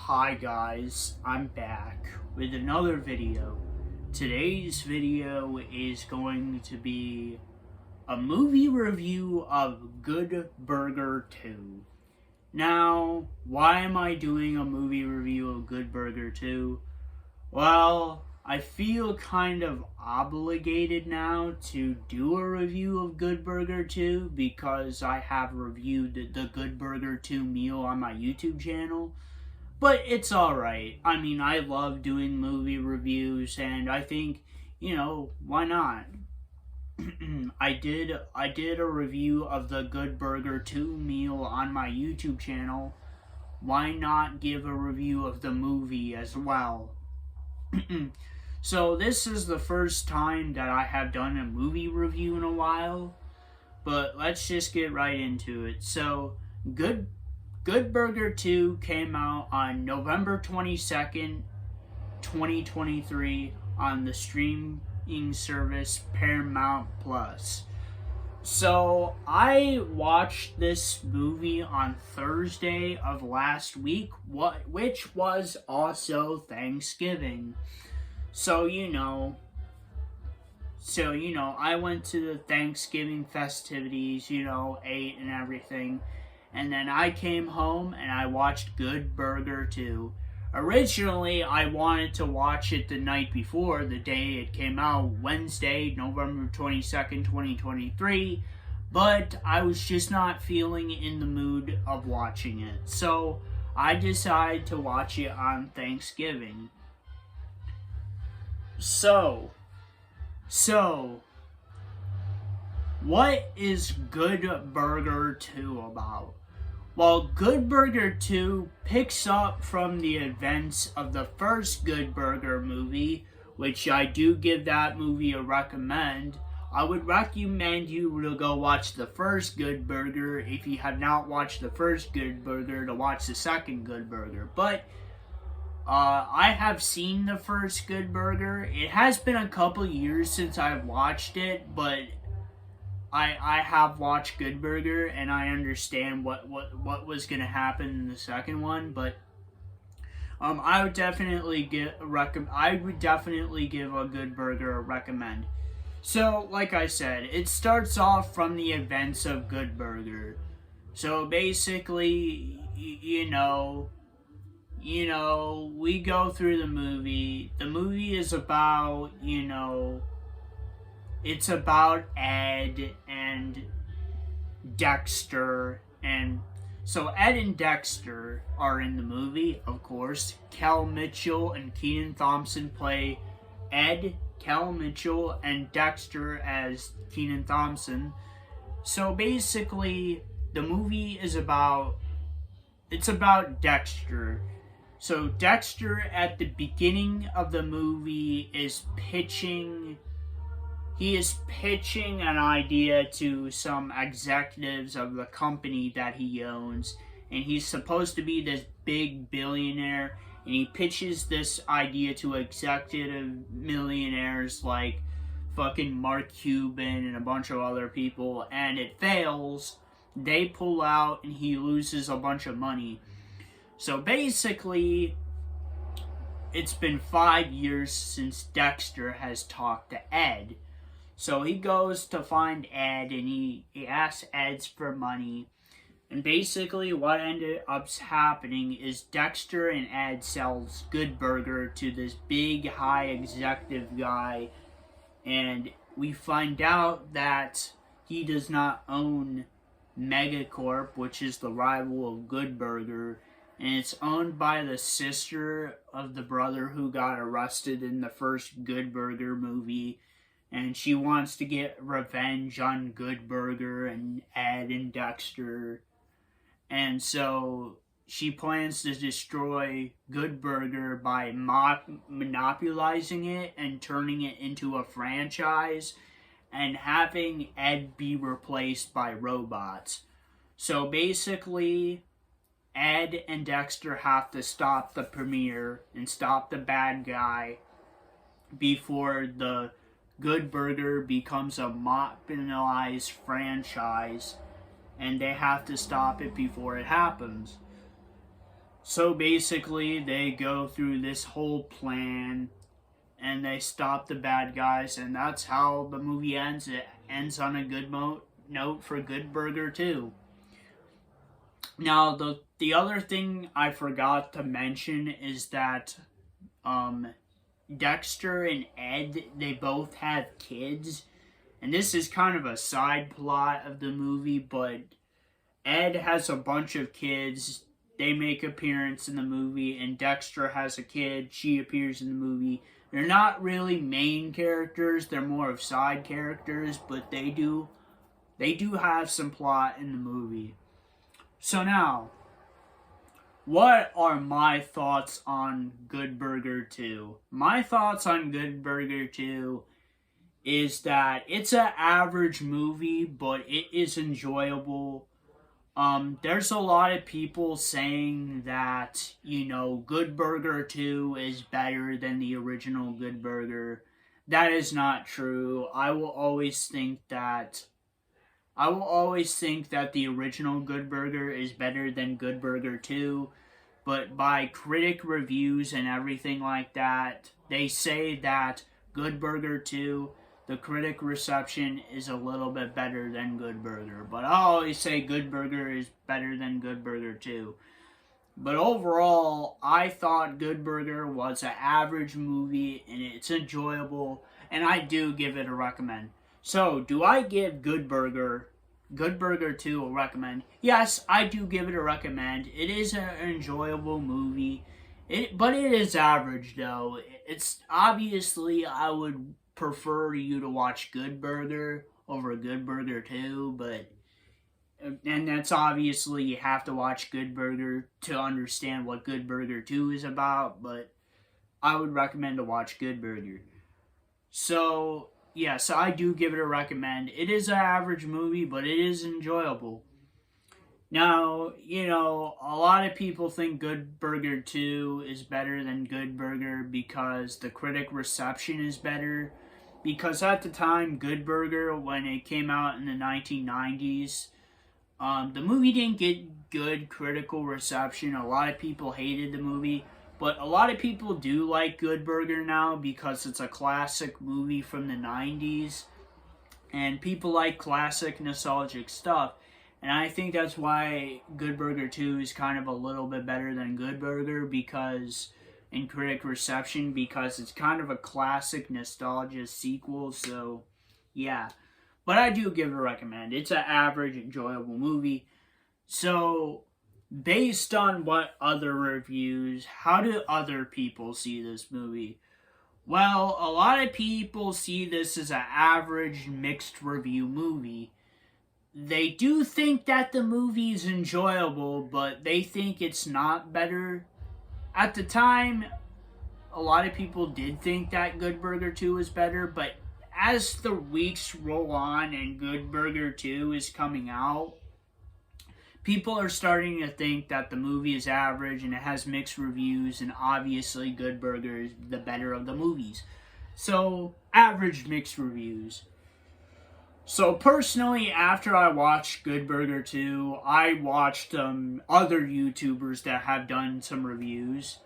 Hi guys, I'm back with another video. Today's video is going to be a movie review of Good Burger 2. Now, why am I doing a movie review of Good Burger 2? Well, I feel kind of obligated now to do a review of Good Burger 2 because I have reviewed the Good Burger 2 meal on my YouTube channel. But it's alright. I mean, I love doing movie reviews, and I think, why not? I did a review of the Good Burger 2 meal on my YouTube channel. Why not give a review of the movie as well? So this is the first time that I have done a movie review in a while, but let's just get right into it. So, Good Burger 2 came out on November 22nd, 2023 on the streaming service Paramount Plus. So, I watched this movie on Thursday of last week, which was also Thanksgiving. So, I went to the Thanksgiving festivities, ate and everything. And then I came home and I watched Good Burger 2. Originally, I wanted to watch it the night before, the day it came out, Wednesday, November 22nd, 2023. But I was just not feeling in the mood of watching it. So, I decided to watch it on Thanksgiving. So, what is Good Burger 2 about? Well, Good Burger 2 picks up from the events of the first Good Burger movie, which I do give that movie a recommend. I would recommend you to go watch the first Good Burger if you have not watched the first Good Burger to watch the second Good Burger. But I have seen the first Good Burger. It has been a couple years since I've watched it, but I have watched Good Burger and I understand what was going to happen in the second one. But I would definitely give a Good Burger a recommend. So, like I said, it starts off from the events of Good Burger. So basically, we go through the movie. The movie is about, it's about Ed and Dexter. And so Ed and Dexter are in the movie, of course. Kel Mitchell and Kenan Thompson play Ed, Kel Mitchell, and Dexter as Kenan Thompson. So basically, the movie is about Dexter. So Dexter at the beginning of the movie is pitching an idea to some executives of the company that he owns, and he's supposed to be this big billionaire, and he pitches this idea to executive millionaires like fucking Mark Cuban and a bunch of other people, and it fails. They pull out and he loses a bunch of money. So basically, it's been 5 years since Dexter has talked to Ed. So he goes to find Ed and he asks Ed for money. And basically what ended up happening is Dexter and Ed sells Good Burger to this big high executive guy. And we find out that he does not own Megacorp, which is the rival of Good Burger. And it's owned by the sister of the brother who got arrested in the first Good Burger movie. And she wants to get revenge on Good Burger and Ed and Dexter. And so she plans to destroy Good Burger by monopolizing it and turning it into a franchise and having Ed be replaced by robots. So basically, Ed and Dexter have to stop the premiere and stop the bad guy before the Good Burger becomes a monopolized franchise, and they have to stop it before it happens. So basically, they go through this whole plan and they stop the bad guys, and that's how the movie ends. It ends on a good note for Good Burger 2. Now, the other thing I forgot to mention is that Dexter and Ed, they both have kids. And this is kind of a side plot of the movie, but Ed has a bunch of kids. They make appearance in the movie, and Dexter has a kid. She appears in the movie. They're not really main characters. They're more of side characters, but they do have some plot in the movie. So now, what are my thoughts on Good Burger 2? My thoughts on Good Burger 2 is that it's an average movie, but it is enjoyable. There's a lot of people saying that, Good Burger 2 is better than the original Good Burger. That is not true. I will always think that the original Good Burger is better than Good Burger 2, but by critic reviews and everything like that, they say that Good Burger 2, the critic reception is a little bit better than Good Burger. But I always say Good Burger is better than Good Burger 2. But overall, I thought Good Burger was an average movie, and it's enjoyable, and I do give it a recommend. So, do I give Good Burger 2 a recommend? Yes, I do give it a recommend. It is an enjoyable movie. But it is average, though. It's obviously, I would prefer you to watch Good Burger over Good Burger 2, and that's obviously you have to watch Good Burger to understand what Good Burger 2 is about, but I would recommend to watch Good Burger. So, yes, I do give it a recommend. It is an average movie, but it is enjoyable. Now, a lot of people think Good Burger 2 is better than Good Burger because the critic reception is better. Because at the time, Good Burger, when it came out in the 1990s, the movie didn't get good critical reception. A lot of people hated the movie. But a lot of people do like Good Burger now because it's a classic movie from the 90s. And people like classic nostalgic stuff. And I think that's why Good Burger 2 is kind of a little bit better than Good Burger in critic reception, because it's kind of a classic nostalgia sequel. So, yeah. But I do give it a recommend. It's an average, enjoyable movie. So, based on what other reviews, how do other people see this movie? Well, a lot of people see this as an average, mixed review movie. They do think that the movie is enjoyable, but they think it's not better. At the time, a lot of people did think that Good Burger 2 was better, but as the weeks roll on and Good Burger 2 is coming out, people are starting to think that the movie is average and it has mixed reviews, and obviously Good Burger is the better of the movies. So, average mixed reviews. So personally, after I watched Good Burger 2, I watched other YouTubers that have done some reviews.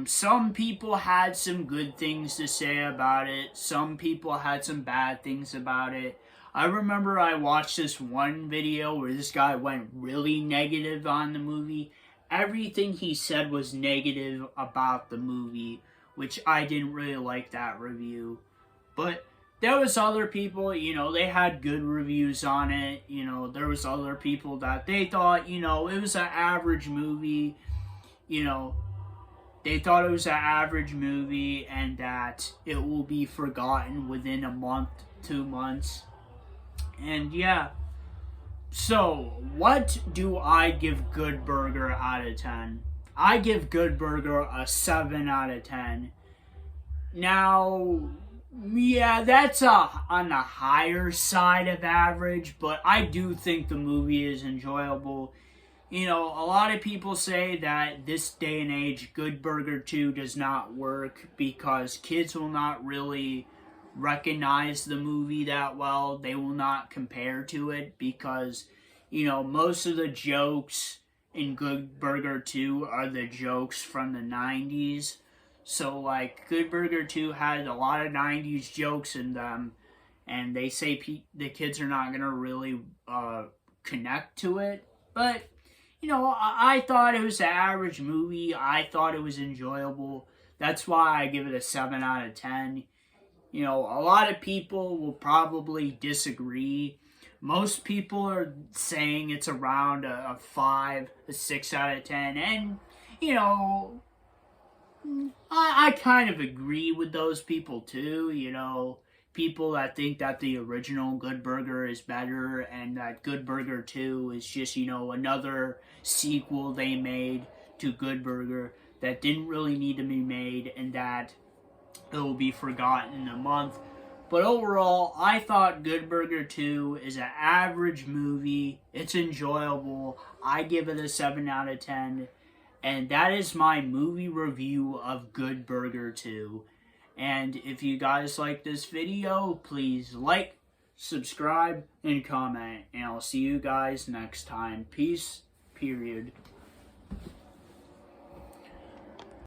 Some people had some good things to say about it. Some people had some bad things about it. I remember I watched this one video where this guy went really negative on the movie. Everything he said was negative about the movie, which I didn't really like that review. But there was other people, they had good reviews on it. There was other people that they thought, it was an average movie. They thought it was an average movie and that it will be forgotten within a month, 2 months. And yeah. So, what do I give Good Burger out of 10? I give Good Burger a 7 out of 10. Now, yeah, that's on the higher side of average, but I do think the movie is enjoyable. A lot of people say that this day and age, Good Burger 2 does not work because kids will not really recognize the movie that well. They will not compare to it because, most of the jokes in Good Burger 2 are the jokes from the 90s. So, like, Good Burger 2 had a lot of 90s jokes in them, and they say the kids are not going to really connect to it. But, you know, I thought it was an average movie. I thought it was enjoyable. That's why I give it a 7 out of 10. You know, a lot of people will probably disagree. Most people are saying it's around a 5, a 6 out of 10. And, you know, I kind of agree with those people too. You know, people that think that the original Good Burger is better and that Good Burger 2 is just, you know, another sequel they made to Good Burger that didn't really need to be made and that it will be forgotten in a month. But overall, I thought Good Burger 2 is an average movie. It's enjoyable. I give it a 7 out of 10. And that is my movie review of Good Burger 2. And if you guys like this video, please like, subscribe, and comment. And I'll see you guys next time. Peace, period.